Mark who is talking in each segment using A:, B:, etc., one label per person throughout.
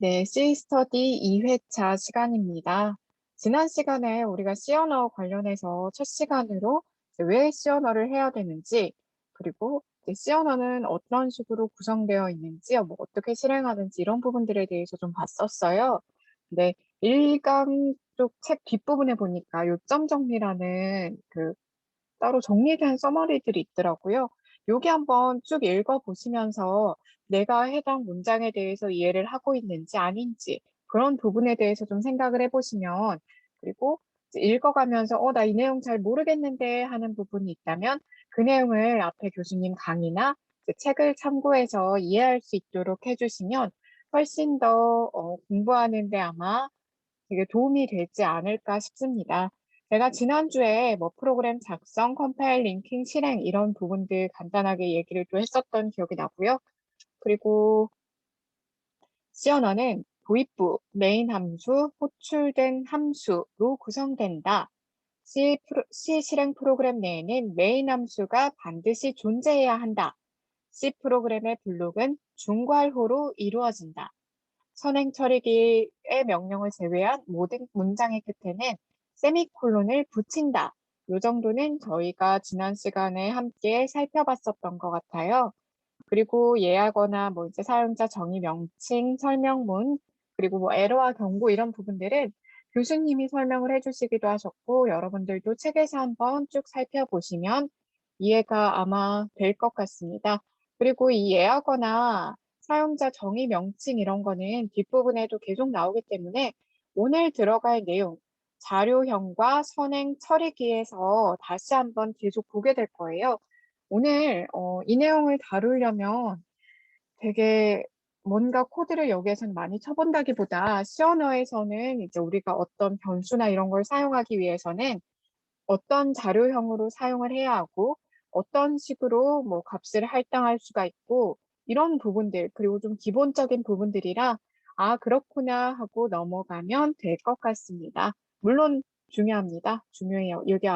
A: 네, C-스터디 2회차 시간입니다. 지난 시간에 우리가 C 언어 관련해서 첫 시간으로 이제 왜 C 언어를 해야 되는지, 그리고 이제 C 언어는 어떤 식으로 구성되어 있는지, 뭐 어떻게 실행하는지 이런 부분들에 대해서 좀 봤었어요. 근데 1강 쪽 책 뒷부분에 보니까 요점 정리라는 따로 정리된 서머리들이 있더라고요. 여기 한번 쭉 읽어보시면서 내가 해당 문장에 대해서 이해를 하고 있는지 아닌지 그런 부분에 대해서 좀 생각을 해보시면, 그리고 이제 읽어가면서 나 이 내용 잘 모르겠는데 하는 부분이 있다면 그 내용을 앞에 교수님 강의나 이제 책을 참고해서 이해할 수 있도록 해주시면 훨씬 더 공부하는데 아마 되게 도움이 되지 않을까 싶습니다. 제가 지난주에 뭐 프로그램 작성, 컴파일, 링킹, 실행 이런 부분들 간단하게 얘기를 또 했었던 기억이 나고요. 그리고 C 언어는 도입부, 메인 함수, 호출된 함수로 구성된다. C 실행 프로그램 내에는 메인 함수가 반드시 존재해야 한다. C 프로그램의 블록은 중괄호로 이루어진다. 선행 처리기의 명령을 제외한 모든 문장의 끝에는 세미콜론을 붙인다. 이 정도는 저희가 지난 시간에 함께 살펴봤었던 것 같아요. 그리고 예하거나 뭐 이제 사용자 정의 명칭, 설명문, 그리고 뭐 에러와 경고 이런 부분들은 교수님이 설명을 해주시기도 하셨고, 여러분들도 책에서 한번 쭉 살펴보시면 이해가 아마 될 것 같습니다. 그리고 이 예하거나 사용자 정의 명칭 이런 거는 뒷부분에도 계속 나오기 때문에 오늘 들어갈 내용, 자료형과 선행 처리기에서 다시 한번 계속 보게 될 거예요. 오늘 이 내용을 다루려면 되게 뭔가 코드를 여기에서는 많이 쳐본다기보다 C 언어에서는 이제 우리가 어떤 변수나 이런 걸 사용하기 위해서는 어떤 자료형으로 사용을 해야 하고 어떤 식으로 뭐 값을 할당할 수가 있고 이런 부분들, 그리고 좀 기본적인 부분들이라 그렇구나 하고 넘어가면 될 것 같습니다. 물론 중요합니다. 중요해요. 이게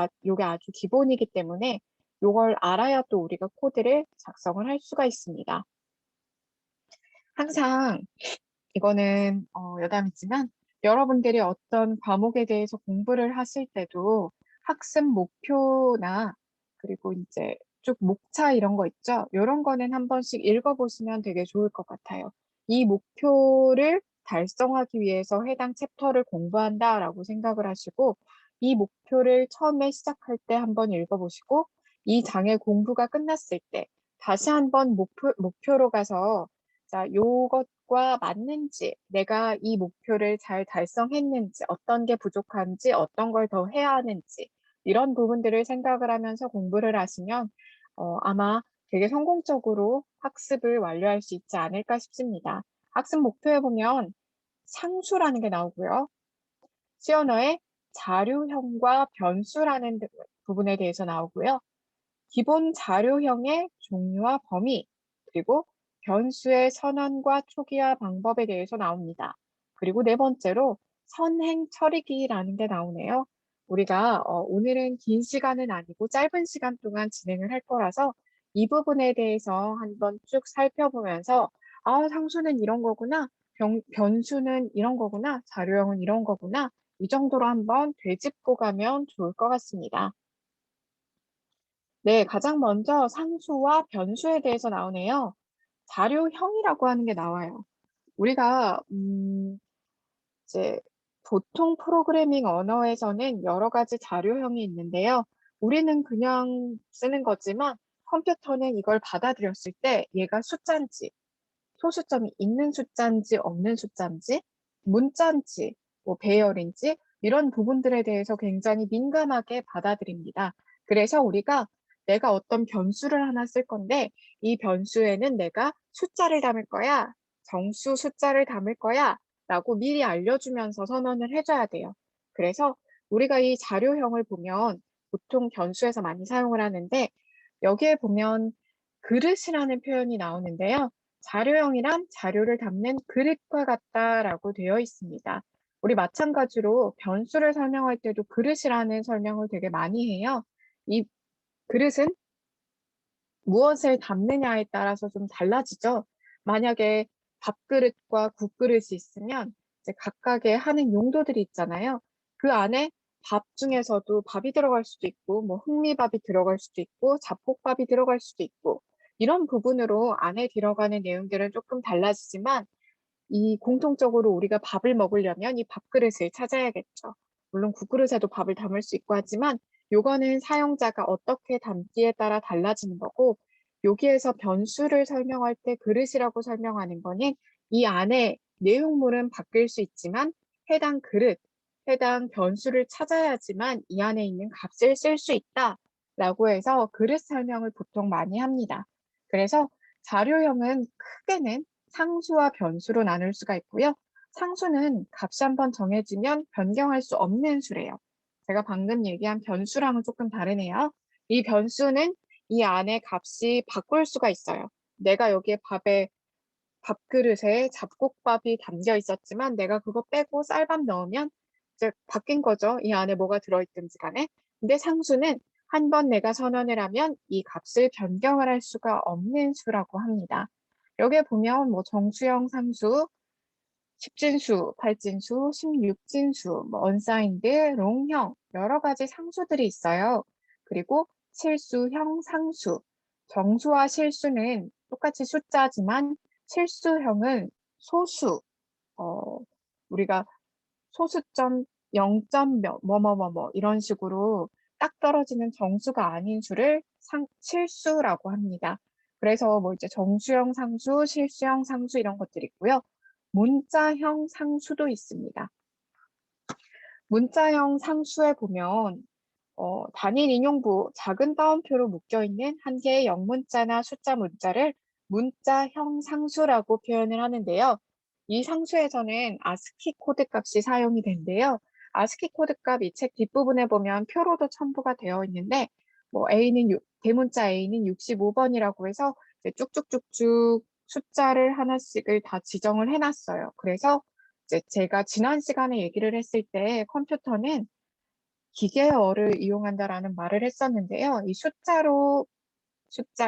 A: 아주 기본이기 때문에 이걸 알아야 또 우리가 코드를 작성을 할 수가 있습니다. 항상 이거는 여담이지만 여러분들이 어떤 과목에 대해서 공부를 하실 때도 학습 목표나 그리고 이제 쭉 목차 이런 거 있죠. 이런 거는 한 번씩 읽어보시면 되게 좋을 것 같아요. 이 목표를 달성하기 위해서 해당 챕터를 공부한다라고 생각을 하시고 이 목표를 처음에 시작할 때 한번 읽어보시고 이 장의 공부가 끝났을 때 다시 한번 목표로 가서 자, 요것과 맞는지, 내가 이 목표를 잘 달성했는지, 어떤 게 부족한지, 어떤 걸 더 해야 하는지, 이런 부분들을 생각을 하면서 공부를 하시면 아마 되게 성공적으로 학습을 완료할 수 있지 않을까 싶습니다. 학습 목표에 보면 상수라는 게 나오고요. C 언어의 자료형과 변수라는 부분에 대해서 나오고요. 기본 자료형의 종류와 범위, 그리고 변수의 선언과 초기화 방법에 대해서 나옵니다. 그리고 네 번째로 선행 처리기라는 게 나오네요. 우리가 오늘은 긴 시간은 아니고 짧은 시간 동안 진행을 할 거라서 이 부분에 대해서 한번 쭉 살펴보면서 상수는 이런 거구나, 변수는 이런 거구나, 자료형은 이런 거구나, 이 정도로 한번 되짚고 가면 좋을 것 같습니다. 네, 가장 먼저 상수와 변수에 대해서 나오네요. 자료형이라고 하는 게 나와요. 우리가 이제 보통 프로그래밍 언어에서는 여러 가지 자료형이 있는데요. 우리는 그냥 쓰는 거지만 컴퓨터는 이걸 받아들였을 때 얘가 숫자인지, 소수점이 있는 숫자인지 없는 숫자인지, 문자인지, 뭐 배열인지 이런 부분들에 대해서 굉장히 민감하게 받아들입니다. 그래서 우리가 내가 어떤 변수를 하나 쓸 건데 이 변수에는 내가 숫자를 담을 거야, 정수 숫자를 담을 거야 라고 미리 알려주면서 선언을 해줘야 돼요. 그래서 우리가 이 자료형을 보면 보통 변수에서 많이 사용을 하는데 여기에 보면 그릇이라는 표현이 나오는데요. 자료형이란 자료를 담는 그릇과 같다라고 되어 있습니다. 우리 마찬가지로 변수를 설명할 때도 그릇이라는 설명을 되게 많이 해요. 이 그릇은 무엇을 담느냐에 따라서 좀 달라지죠. 만약에 밥그릇과 국그릇이 있으면 이제 각각의 하는 용도들이 있잖아요. 그 안에 밥 중에서도 밥이 들어갈 수도 있고, 뭐 흑미밥이 들어갈 수도 있고, 잡곡밥이 들어갈 수도 있고, 이런 부분으로 안에 들어가는 내용들은 조금 달라지지만, 이 공통적으로 우리가 밥을 먹으려면 이 밥그릇을 찾아야겠죠. 물론 국그릇에도 밥을 담을 수 있고 하지만 요거는 사용자가 어떻게 담기에 따라 달라지는 거고 여기에서 변수를 설명할 때 그릇이라고 설명하는 거는 이 안에 내용물은 바뀔 수 있지만 해당 그릇, 해당 변수를 찾아야지만 이 안에 있는 값을 쓸 수 있다라고 해서 그릇 설명을 보통 많이 합니다. 그래서 자료형은 크게는 상수와 변수로 나눌 수가 있고요. 상수는 값이 한번 정해지면 변경할 수 없는 수래요. 제가 방금 얘기한 변수랑은 조금 다르네요. 이 변수는 이 안에 값이 바꿀 수가 있어요. 내가 여기에 밥그릇에 잡곡밥이 담겨 있었지만 내가 그거 빼고 쌀밥 넣으면 이제 바뀐 거죠. 이 안에 뭐가 들어있든지 간에. 근데 상수는 한 번 내가 선언을 하면 이 값을 변경을 할 수가 없는 수라고 합니다. 여기에 보면 뭐 정수형 상수, 십진수, 팔진수, 십육진수, 뭐 언사인드, 롱형 여러 가지 상수들이 있어요. 그리고 실수형 상수, 정수와 실수는 똑같이 숫자지만 실수형은 소수, 어, 우리가 소수점 0점 뭐뭐뭐뭐 이런 식으로 딱 떨어지는 정수가 아닌 수를 실수라고 합니다. 그래서 뭐 이제 정수형 상수, 실수형 상수 이런 것들이 있고요. 문자형 상수도 있습니다. 문자형 상수에 보면 단일 인용부 작은 따옴표로 묶여있는 한 개의 영문자나 숫자 문자를 문자형 상수라고 표현을 하는데요. 이 상수에서는 아스키 코드 값이 사용이 된대요. 아스키 코드 값이 책 뒷부분에 보면 표로도 첨부가 되어 있는데 뭐 대문자 A는 65번이라고 해서 이제 쭉쭉쭉쭉 숫자를 하나씩을 다 지정을 해놨어요. 그래서 이제 제가 지난 시간에 얘기를 했을 때 컴퓨터는 기계어를 이용한다라는 말을 했었는데요. 이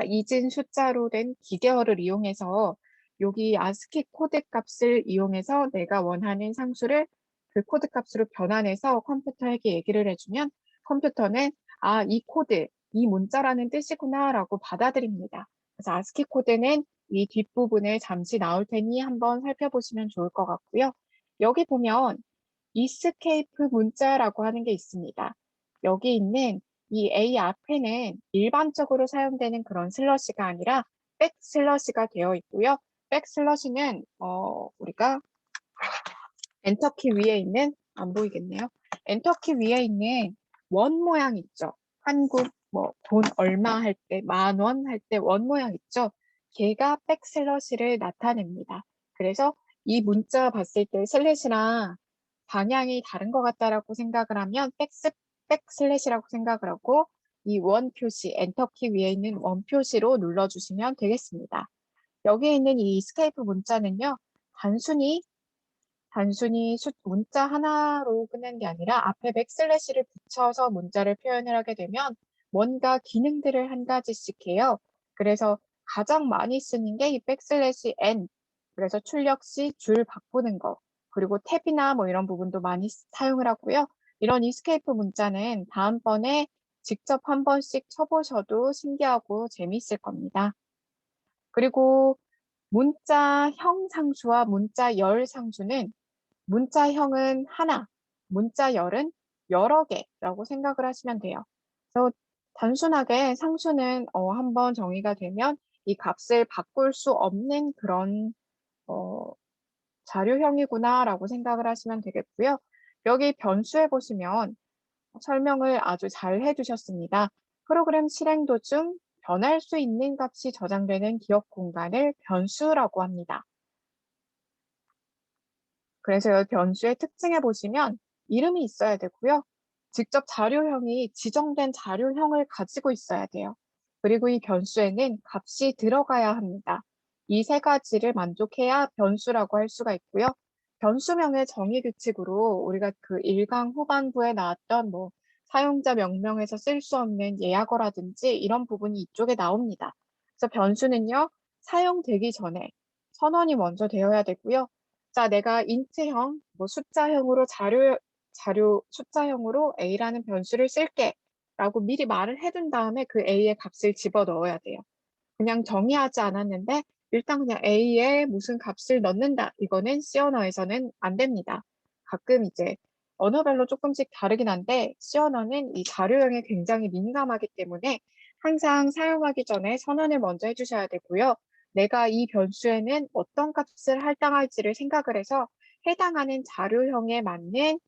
A: 이진 숫자로 된 기계어를 이용해서 여기 아스키 코드 값을 이용해서 내가 원하는 상수를 그 코드 값으로 변환해서 컴퓨터에게 얘기를 해주면 컴퓨터는 아, 이 코드, 이 문자라는 뜻이구나라고 받아들입니다. 그래서 아스키 코드는 이 뒷부분에 잠시 나올 테니 한번 살펴보시면 좋을 것 같고요. 여기 보면 이스케이프 문자라고 하는 게 있습니다. 여기 있는 이 A 앞에는 일반적으로 사용되는 그런 슬러시가 아니라 백슬러시가 되어 있고요. 백슬러시는 우리가 엔터키 위에 있는 안 보이겠네요. 엔터키 위에 있는 원 모양 있죠. 한국 뭐 돈 얼마 할 때, 10,000원 할 때 원 모양 있죠. 걔가 백슬러시를 나타냅니다. 그래서 이 문자 봤을 때 슬래시랑 방향이 다른 것 같다라고 생각을 하면 백슬래시라고 생각을 하고 이 원 표시, 엔터키 위에 있는 원 표시로 눌러주시면 되겠습니다. 여기에 있는 이 스케이프 문자는요, 단순히 문자 하나로 끝낸 게 아니라 앞에 백슬래시를 붙여서 문자를 표현을 하게 되면 뭔가 기능들을 한 가지씩 해요. 그래서 가장 많이 쓰는 게 이 백슬래시 n. 그래서 출력 시 줄 바꾸는 거. 그리고 탭이나 뭐 이런 부분도 많이 사용을 하고요. 이런 이스케이프 문자는 다음번에 직접 한 번씩 쳐보셔도 신기하고 재미있을 겁니다. 그리고 문자형 상수와 문자열 상수는 문자형은 하나, 문자열은 여러 개라고 생각을 하시면 돼요. 그래서 단순하게 상수는 한번 정의가 되면 이 값을 바꿀 수 없는 그런 어, 자료형이구나라고 생각을 하시면 되겠고요. 여기 변수에 보시면 설명을 아주 잘 해주셨습니다. 프로그램 실행 도중 변할 수 있는 값이 저장되는 기억 공간을 변수라고 합니다. 그래서 여기 변수의 특징에 보시면 이름이 있어야 되고요. 직접 자료형이 지정된 자료형을 가지고 있어야 돼요. 그리고 이 변수에는 값이 들어가야 합니다. 이 세 가지를 만족해야 변수라고 할 수가 있고요. 변수명의 정의 규칙으로 우리가 그 1강 후반부에 나왔던 뭐 사용자 명령에서 쓸 수 없는 예약어라든지 이런 부분이 이쪽에 나옵니다. 그래서 변수는요, 사용되기 전에 선언이 먼저 되어야 되고요. 자, 내가 인트형, 뭐 숫자형으로 숫자형으로 A라는 변수를 쓸게 라고 미리 말을 해둔 다음에 그 A의 값을 집어 넣어야 돼요. 그냥 정의하지 않았는데 일단 그냥 A에 무슨 값을 넣는다. 이거는 C 언어에서는 안 됩니다. 가끔 이제 언어별로 조금씩 다르긴 한데 C 언어는 이 자료형에 굉장히 민감하기 때문에 항상 사용하기 전에 선언을 먼저 해주셔야 되고요. 내가 이 변수에는 어떤 값을 할당할지를 생각을 해서 해당하는 자료형에 맞는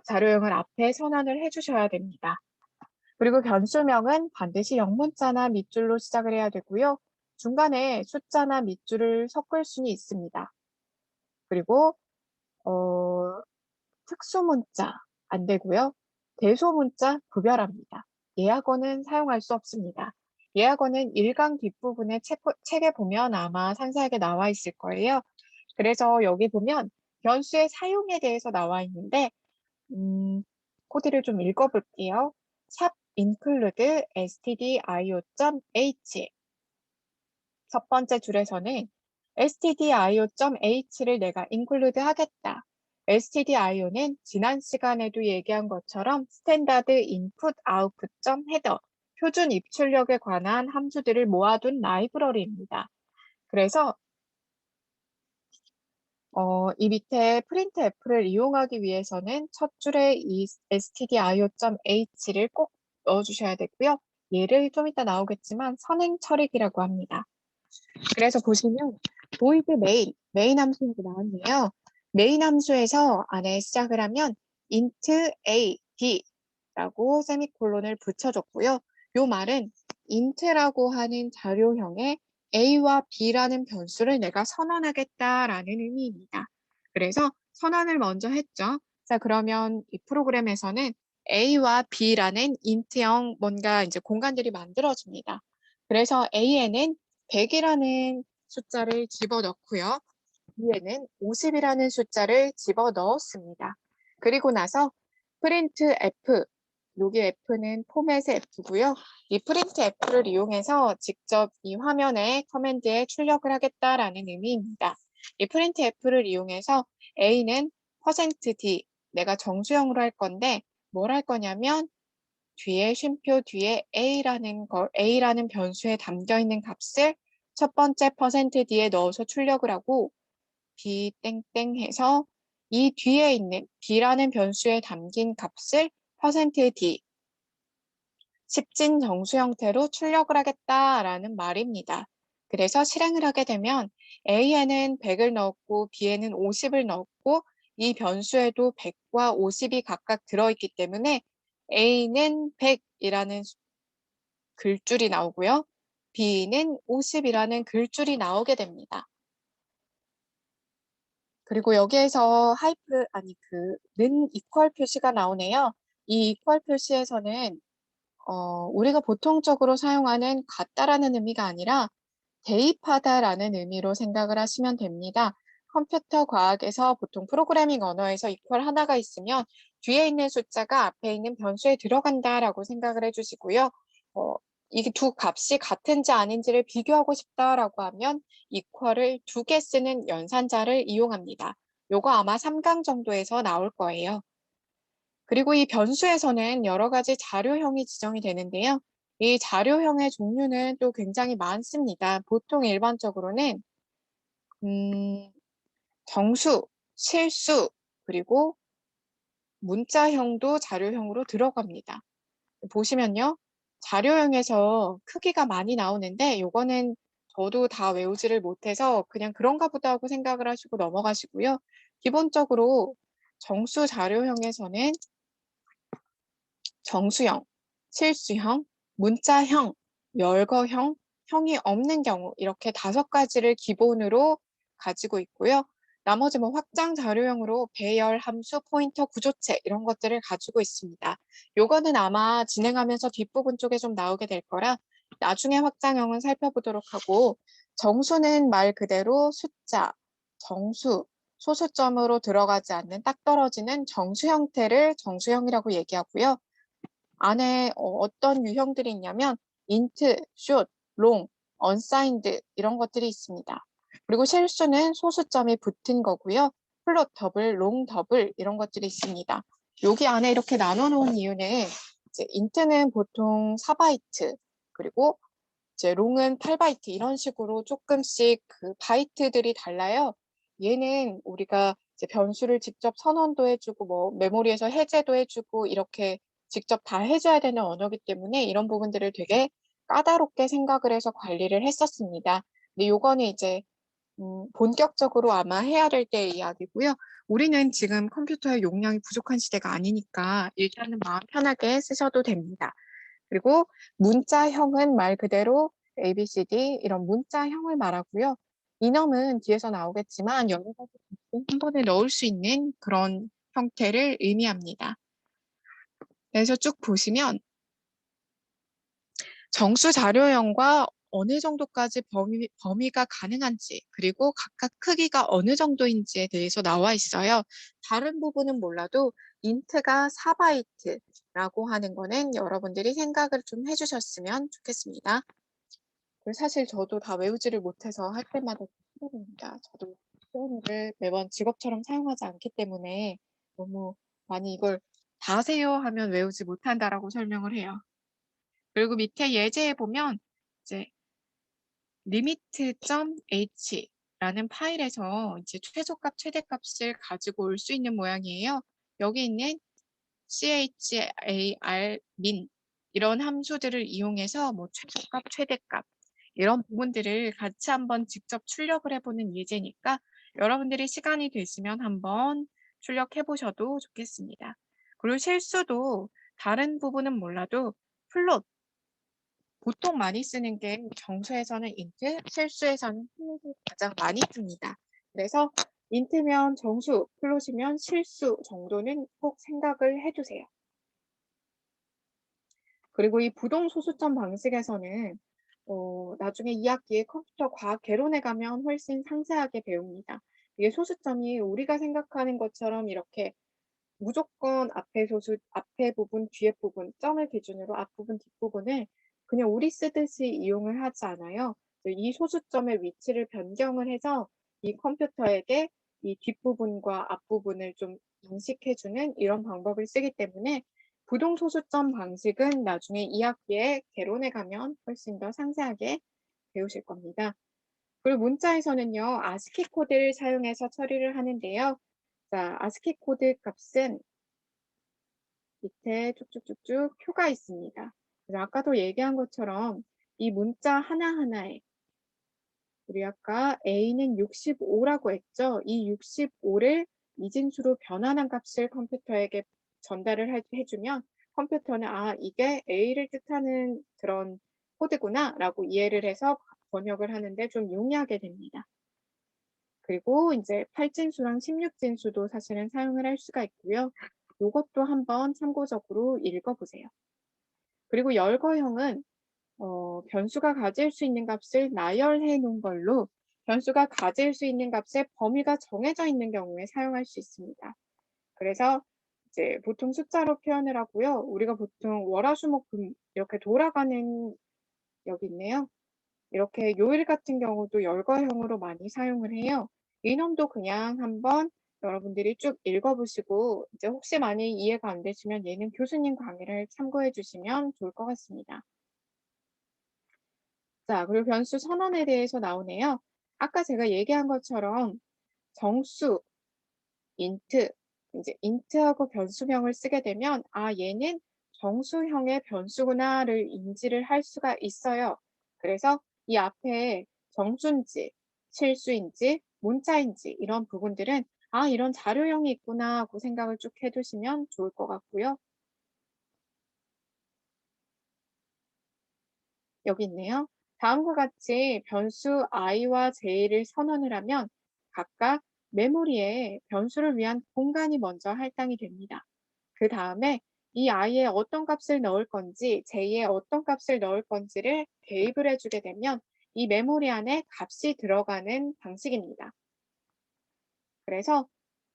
A: 자료형을 앞에 선언을 해주셔야 됩니다. 그리고 변수명은 반드시 영문자나 밑줄로 시작을 해야 되고요. 중간에 숫자나 밑줄을 섞을 수는 있습니다. 그리고 특수문자 안 되고요. 대소문자 구별합니다. 예약어는 사용할 수 없습니다. 예약어는 1강 뒷부분에 책에 보면 아마 상세하게 나와 있을 거예요. 그래서 여기 보면 변수의 사용에 대해서 나와 있는데 코드를 좀 읽어볼게요. 샵 include stdio.h 첫 번째 줄에서는 stdio.h를 내가 include 하겠다. stdio는 지난 시간에도 얘기한 것처럼 스탠다드 인풋 아웃풋 헤더 표준 입출력에 관한 함수들을 모아둔 라이브러리입니다. 그래서 이 밑에 printf를 이용하기 위해서는 첫 줄에 이 stdio.h를 꼭 넣어주셔야 되고요. 얘를 좀 이따 나오겠지만 선행 처리기라고 합니다. 그래서 보시면 void main 함수가 나왔네요. 메인 함수에서 안에 시작을 하면 int a, b라고 세미콜론을 붙여줬고요. 요 말은 int라고 하는 자료형에 a와 b라는 변수를 내가 선언하겠다라는 의미입니다. 그래서 선언을 먼저 했죠. 자, 그러면 이 프로그램에서는 a와 b라는 int형 뭔가 이제 공간들이 만들어집니다. 그래서 a에는 100이라는 숫자를 집어넣고요. B에는 50이라는 숫자를 집어넣었습니다. 그리고 나서 printf, 여기 F는 포맷의 F고요. 이 printf를 이용해서 직접 이 화면에 커맨드에 출력을 하겠다라는 의미입니다. 이 printf를 이용해서 A는 %d, 내가 정수형으로 할 건데 뭘 할 거냐면 뒤에 쉼표 뒤에 A라는 변수에 담겨 있는 값을 첫 번째 %d에 넣어서 출력을 하고 B 땡땡 해서 이 뒤에 있는 B라는 변수에 담긴 값을 %d 십진 정수 형태로 출력을 하겠다라는 말입니다. 그래서 실행을 하게 되면 A에는 100을 넣었고 B에는 50을 넣었고 이 변수에도 100과 50이 각각 들어있기 때문에 A는 100이라는 글줄이 나오고요. B는 50이라는 글줄이 나오게 됩니다. 그리고 여기에서 는 이퀄 표시가 나오네요. 이 이퀄 표시에서는 우리가 보통적으로 사용하는 같다라는 의미가 아니라 대입하다라는 의미로 생각을 하시면 됩니다. 컴퓨터 과학에서 보통 프로그래밍 언어에서 이퀄 하나가 있으면 뒤에 있는 숫자가 앞에 있는 변수에 들어간다라고 생각을 해주시고요. 이게 두 값이 같은지 아닌지를 비교하고 싶다라고 하면 이퀄을 2개 쓰는 연산자를 이용합니다. 요거 아마 3강 정도에서 나올 거예요. 그리고 이 변수에서는 여러 가지 자료형이 지정이 되는데요. 이 자료형의 종류는 또 굉장히 많습니다. 보통 일반적으로는 정수, 실수, 그리고 문자형도 자료형으로 들어갑니다. 보시면요. 자료형에서 크기가 많이 나오는데 요거는 저도 다 외우지를 못해서 그냥 그런가 보다 하고 생각을 하시고 넘어가시고요. 기본적으로 정수 자료형에서는 정수형, 실수형, 문자형, 열거형, 형이 없는 경우 이렇게 5가지를 기본으로 가지고 있고요. 나머지 뭐 확장 자료형으로 배열, 함수, 포인터, 구조체 이런 것들을 가지고 있습니다. 요거는 아마 진행하면서 뒷부분 쪽에 좀 나오게 될 거라 나중에 확장형은 살펴보도록 하고 정수는 말 그대로 숫자, 정수, 소수점으로 들어가지 않는 딱 떨어지는 정수 형태를 정수형이라고 얘기하고요. 안에 어떤 유형들이 있냐면 int, short, long, unsigned 이런 것들이 있습니다. 그리고 실수는 소수점이 붙은 거고요. 플롯 더블, 롱 더블 이런 것들이 있습니다. 여기 안에 이렇게 나눠 놓은 이유는 이제 인트는 보통 4바이트 그리고 이제 롱은 8바이트 이런 식으로 조금씩 그 바이트들이 달라요. 얘는 우리가 이제 변수를 직접 선언도 해주고 뭐 메모리에서 해제도 해주고 이렇게 직접 다 해줘야 되는 언어이기 때문에 이런 부분들을 되게 까다롭게 생각을 해서 관리를 했었습니다. 근데 요거는 이제 본격적으로 아마 해야 될 때의 이야기고요. 우리는 지금 컴퓨터의 용량이 부족한 시대가 아니니까 일단은 마음 편하게 쓰셔도 됩니다. 그리고 문자형은 말 그대로 ABCD 이런 문자형을 말하고요. 이넘은 뒤에서 나오겠지만 여러 가지 값을 한 번에 넣을 수 있는 그런 형태를 의미합니다. 그래서 쭉 보시면 정수 자료형과 어느 정도까지 범위가 가능한지 그리고 각각 크기가 어느 정도인지에 대해서 나와 있어요. 다른 부분은 몰라도 인트가 4바이트라고 하는 거는 여러분들이 생각을 좀 해주셨으면 좋겠습니다. 사실 저도 다 외우지를 못해서 할 때마다 힘듭니다. 저도 시험을 매번 직업처럼 사용하지 않기 때문에 너무 많이 이걸 다 하세요 하면 외우지 못한다라고 설명을 해요. 그리고 밑에 예제에 보면 이제 limit.h라는 파일에서 이제 최소값, 최대값을 가지고 올 수 있는 모양이에요. 여기 있는 char min 이런 함수들을 이용해서 뭐 최소값, 최대값 이런 부분들을 같이 한번 직접 출력을 해보는 예제니까 여러분들이 시간이 되시면 한번 출력해 보셔도 좋겠습니다. 그리고 실수도 다른 부분은 몰라도 플롯 보통 많이 쓰는 게 정수에서는 인트, 실수에서는 플롯을 가장 많이 씁니다. 그래서 인트면 정수, 플롯이면 실수 정도는 꼭 생각을 해두세요. 그리고 이 부동 소수점 방식에서는 나중에 2학기에 컴퓨터 과학 개론에 가면 훨씬 상세하게 배웁니다. 이게 소수점이 우리가 생각하는 것처럼 이렇게 무조건 앞에 소수, 앞에 부분, 뒤에 부분, 점을 기준으로 앞부분, 뒷부분을 그냥 우리 쓰듯이 이용을 하지 않아요. 이 소수점의 위치를 변경을 해서 이 컴퓨터에게 이 뒷부분과 앞부분을 좀 인식해주는 이런 방법을 쓰기 때문에 부동 소수점 방식은 나중에 2학기에 개론에 가면 훨씬 더 상세하게 배우실 겁니다. 그리고 문자에서는요, 아스키 코드를 사용해서 처리를 하는데요. 자, 아스키 코드 값은 밑에 쭉쭉쭉쭉 표가 있습니다. 그래서 아까도 얘기한 것처럼 이 문자 하나하나에 우리 아까 A는 65라고 했죠. 이 65를 이진수로 변환한 값을 컴퓨터에게 전달을 해주면 컴퓨터는 아, 이게 A를 뜻하는 그런 코드구나 라고 이해를 해서 번역을 하는데 좀 용이하게 됩니다. 그리고 이제 8진수랑 16진수도 사실은 사용을 할 수가 있고요. 이것도 한번 참고적으로 읽어보세요. 그리고 열거형은 변수가 가질 수 있는 값을 나열해 놓은 걸로 변수가 가질 수 있는 값의 범위가 정해져 있는 경우에 사용할 수 있습니다. 그래서 이제 보통 숫자로 표현을 하고요. 우리가 보통 월화수목금 이렇게 돌아가는 여기 있네요. 이렇게 요일 같은 경우도 열거형으로 많이 사용을 해요. 이놈도 그냥 한번 여러분들이 쭉 읽어보시고 이제 혹시 많이 이해가 안 되시면 얘는 교수님 강의를 참고해 주시면 좋을 것 같습니다. 자, 그리고 변수 선언에 대해서 나오네요. 아까 제가 얘기한 것처럼 정수, 인트, 이제 인트하고 변수명을 쓰게 되면 아, 얘는 정수형의 변수구나를 인지를 할 수가 있어요. 그래서 이 앞에 정수인지, 실수인지, 문자인지 이런 부분들은 아, 이런 자료형이 있구나 하고 생각을 쭉 해두시면 좋을 것 같고요. 여기 있네요. 다음과 같이 변수 i와 j를 선언을 하면 각각 메모리에 변수를 위한 공간이 먼저 할당이 됩니다. 그 다음에 이 i에 어떤 값을 넣을 건지 j에 어떤 값을 넣을 건지를 대입을 해주게 되면 이 메모리 안에 값이 들어가는 방식입니다. 그래서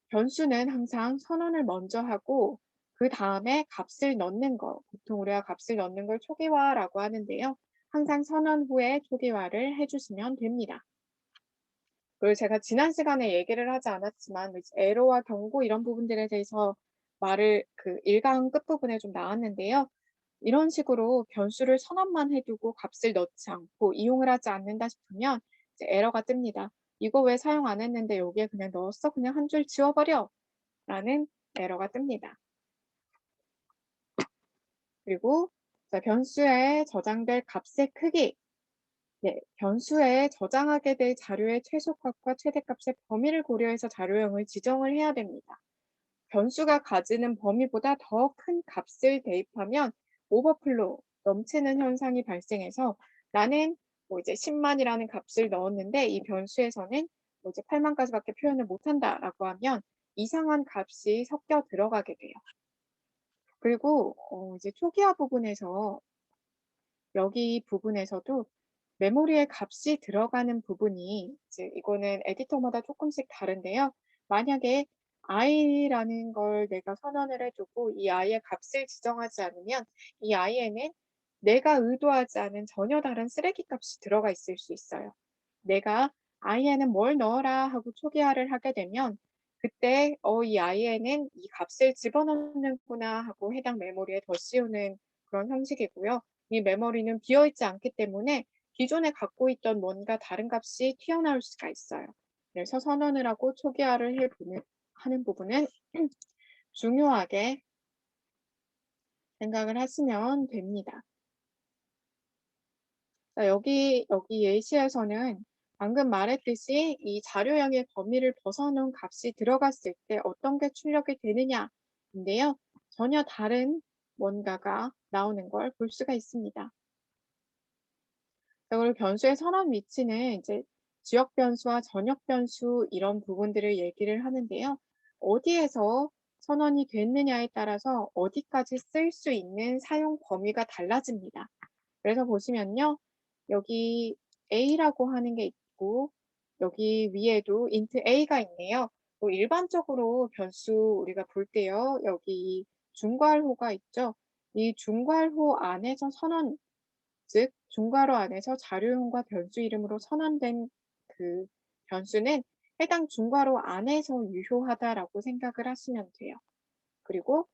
A: 변수는 항상 선언을 먼저 하고 그 다음에 값을 넣는 거, 보통 우리가 값을 넣는 걸 초기화라고 하는데요. 항상 선언 후에 초기화를 해주시면 됩니다. 그리고 제가 지난 시간에 얘기를 하지 않았지만 이제 에러와 경고 이런 부분들에 대해서 말을 그 1강 끝부분에 좀 나왔는데요. 이런 식으로 변수를 선언만 해 두고 값을 넣지 않고 이용을 하지 않는다 싶으면 이제 에러가 뜹니다. "이거 왜 사용 안 했는데 여기에 그냥 넣었어? 그냥 한 줄 지워 버려." 라는 에러가 뜹니다. 그리고 자 변수에 저장될 값의 크기. 네. 변수에 저장하게 될 자료의 최소값과 최대값의 범위를 고려해서 자료형을 지정을 해야 됩니다. 변수가 가지는 범위보다 더 큰 값을 대입하면 오버플로우, 넘치는 현상이 발생해서 나는 뭐 이제 10만이라는 값을 넣었는데 이 변수에서는 뭐 이제 8만까지밖에 표현을 못한다라고 하면 이상한 값이 섞여 들어가게 돼요. 그리고 이제 초기화 부분에서 여기 부분에서도 메모리에 값이 들어가는 부분이 이제 이거는 에디터마다 조금씩 다른데요. 만약에 i라는 걸 내가 선언을 해 두고 이 i의 값을 지정하지 않으면 이 i에는 내가 의도하지 않은 전혀 다른 쓰레기 값이 들어가 있을 수 있어요. 내가 i에는 뭘 넣어라 하고 초기화를 하게 되면 그때 이 i에는 이 값을 집어넣는구나 하고 해당 메모리에 더 씌우는 그런 형식이고요. 이 메모리는 비어 있지 않기 때문에 기존에 갖고 있던 뭔가 다른 값이 튀어나올 수가 있어요. 그래서 선언을 하고 초기화를 하는 부분은 중요하게 생각을 하시면 됩니다. 자, 여기 예시에서는 방금 말했듯이 이 자료형의 범위를 벗어놓은 값이 들어갔을 때 어떤 게 출력이 되느냐인데요. 전혀 다른 뭔가가 나오는 걸 볼 수가 있습니다. 자, 그리고 변수의 선언 위치는 이제 지역 변수와 전역 변수 이런 부분들을 얘기를 하는데요. 어디에서 선언이 됐느냐에 따라서 어디까지 쓸 수 있는 사용 범위가 달라집니다. 그래서 보시면요. 여기 a라고 하는 게 있고 여기 위에도 int a가 있네요. 뭐 일반적으로 변수 우리가 볼 때요. 여기 중괄호가 있죠. 이 중괄호 안에서 선언 즉 중괄호 안에서 자료형과 변수 이름으로 선언된 그 변수는 해당 중괄호 안에서 유효하다라고 생각을 하시면 돼요. 그리고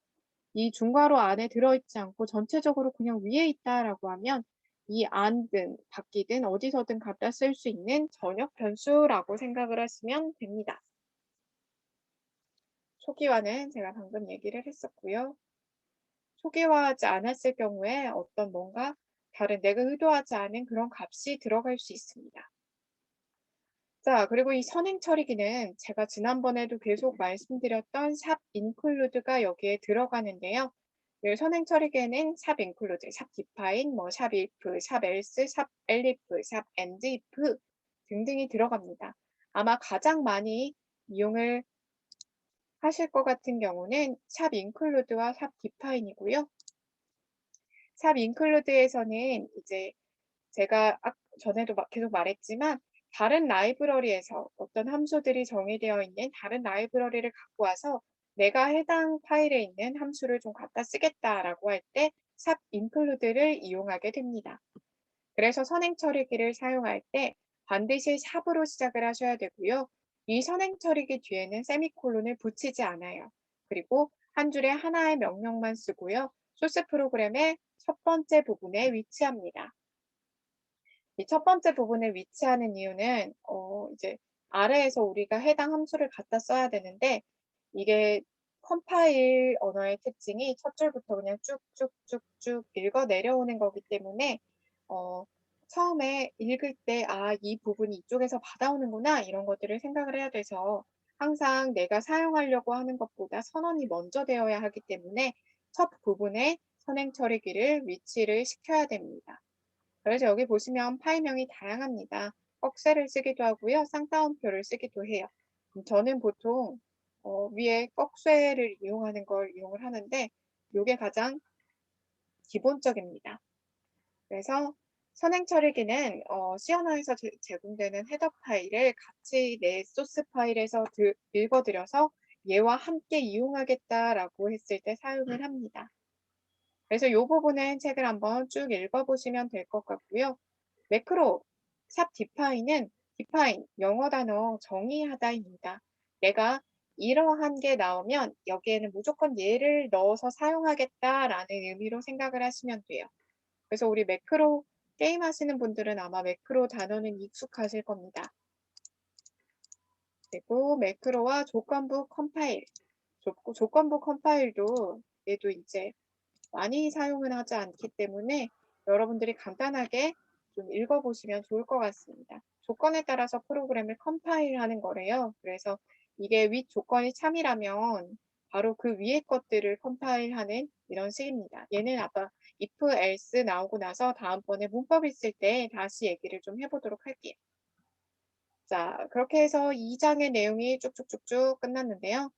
A: 이 중괄호 안에 들어있지 않고 전체적으로 그냥 위에 있다라고 하면 이 안든 밖이든 어디서든 갖다 쓸 수 있는 전역 변수라고 생각을 하시면 됩니다. 초기화는 제가 방금 얘기를 했었고요. 초기화하지 않았을 경우에 어떤 뭔가 다른 내가 의도하지 않은 그런 값이 들어갈 수 있습니다. 자, 그리고 이 선행 처리기는 제가 지난번에도 계속 말씀드렸던 샵 include가 여기에 들어가는데요. 이 선행 처리기에는 샵 include, 샵 define, 뭐 샵 if, 샵 else, 샵 elif, 샵 and if 등등이 들어갑니다. 아마 가장 많이 이용을 하실 것 같은 경우는 샵 include와 샵 define이고요. 샵 include에서는 이제 제가 전에도 계속 말했지만 다른 라이브러리에서 어떤 함수들이 정의되어 있는 다른 라이브러리를 갖고 와서 내가 해당 파일에 있는 함수를 좀 갖다 쓰겠다라고 할 때 샵 include를 이용하게 됩니다. 그래서 선행 처리기를 사용할 때 반드시 샵으로 시작을 하셔야 되고요. 이 선행 처리기 뒤에는 세미콜론을 붙이지 않아요. 그리고 한 줄에 하나의 명령만 쓰고요. 소스 프로그램의 첫 번째 부분에 위치합니다. 이 첫 번째 부분에 위치하는 이유는 이제 아래에서 우리가 해당 함수를 갖다 써야 되는데 이게 컴파일 언어의 특징이 첫 줄부터 그냥 쭉쭉쭉쭉 읽어 내려오는 거기 때문에 처음에 읽을 때 '아 이 부분이 이쪽에서 받아오는구나.' 이런 것들을 생각을 해야 돼서 항상 내가 사용하려고 하는 것보다 선언이 먼저 되어야 하기 때문에 첫 부분에 선행 처리기를 위치를 시켜야 됩니다. 그래서 여기 보시면 파일명이 다양합니다. 꺽쇠를 쓰기도 하고요. 쌍따옴표를 쓰기도 해요. 저는 보통 위에 꺽쇠를 이용하는 걸 이용을 하는데 이게 가장 기본적입니다. 그래서 선행 처리기는 C 언어에서 제공되는 헤더 파일을 같이 내 소스 파일에서 읽어들여서 얘와 함께 이용하겠다라고 했을 때 사용을 합니다. 그래서 이 부분은 책을 한번 쭉 읽어보시면 될 것 같고요. 매크로 샵 디파인은 define, 영어 단어 정의하다입니다. 내가 이러한 게 나오면 여기에는 무조건 얘를 넣어서 사용하겠다라는 의미로 생각을 하시면 돼요. 그래서 우리 매크로 게임하시는 분들은 아마 매크로 단어는 익숙하실 겁니다. 그리고 매크로와 조건부 컴파일. 조건부 컴파일도 얘도 이제 많이 사용은 하지 않기 때문에 여러분들이 간단하게 좀 읽어보시면 좋을 것 같습니다. 조건에 따라서 프로그램을 컴파일하는 거래요. 그래서 이게 윗 조건이 참이라면 바로 그 위에 것들을 컴파일하는 이런 식입니다. 얘는 아까 if, else 나오고 나서 다음번에 문법 있을 때 다시 얘기를 좀 해보도록 할게요. 자, 그렇게 해서 2장의 내용이 쭉쭉쭉쭉 끝났는데요.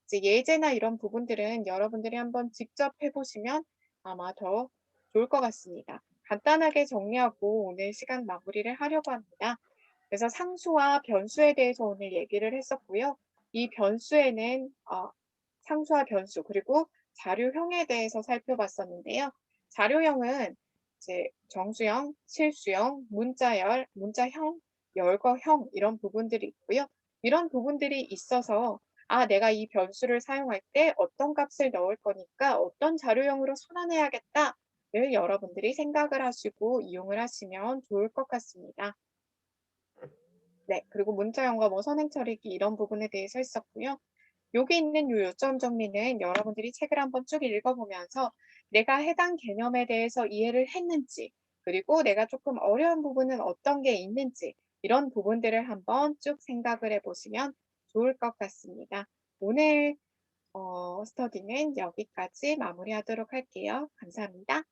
A: 이제 예제나 이런 부분들은 여러분들이 한번 직접 해보시면 아마 더 좋을 것 같습니다. 간단하게 정리하고 오늘 시간 마무리를 하려고 합니다. 그래서 상수와 변수에 대해서 오늘 얘기를 했었고요. 이 변수에는 상수와 변수 그리고 자료형에 대해서 살펴봤었는데요. 자료형은 이제 정수형, 실수형, 문자열, 문자형, 열거형 이런 부분들이 있고요. 이런 부분들이 있어서 내가 이 변수를 사용할 때 어떤 값을 넣을 거니까 어떤 자료형으로 선언해야겠다를 여러분들이 생각을 하시고 이용을 하시면 좋을 것 같습니다. 네, 그리고 문자형과 뭐 선행 처리기 이런 부분에 대해서 했었고요. 여기 있는 요 요점 정리는 여러분들이 책을 한번 쭉 읽어보면서 내가 해당 개념에 대해서 이해를 했는지, 그리고 내가 조금 어려운 부분은 어떤 게 있는지, 이런 부분들을 한번 쭉 생각을 해보시면 좋을 것 같습니다. 오늘 스터디는 여기까지 마무리하도록 할게요. 감사합니다.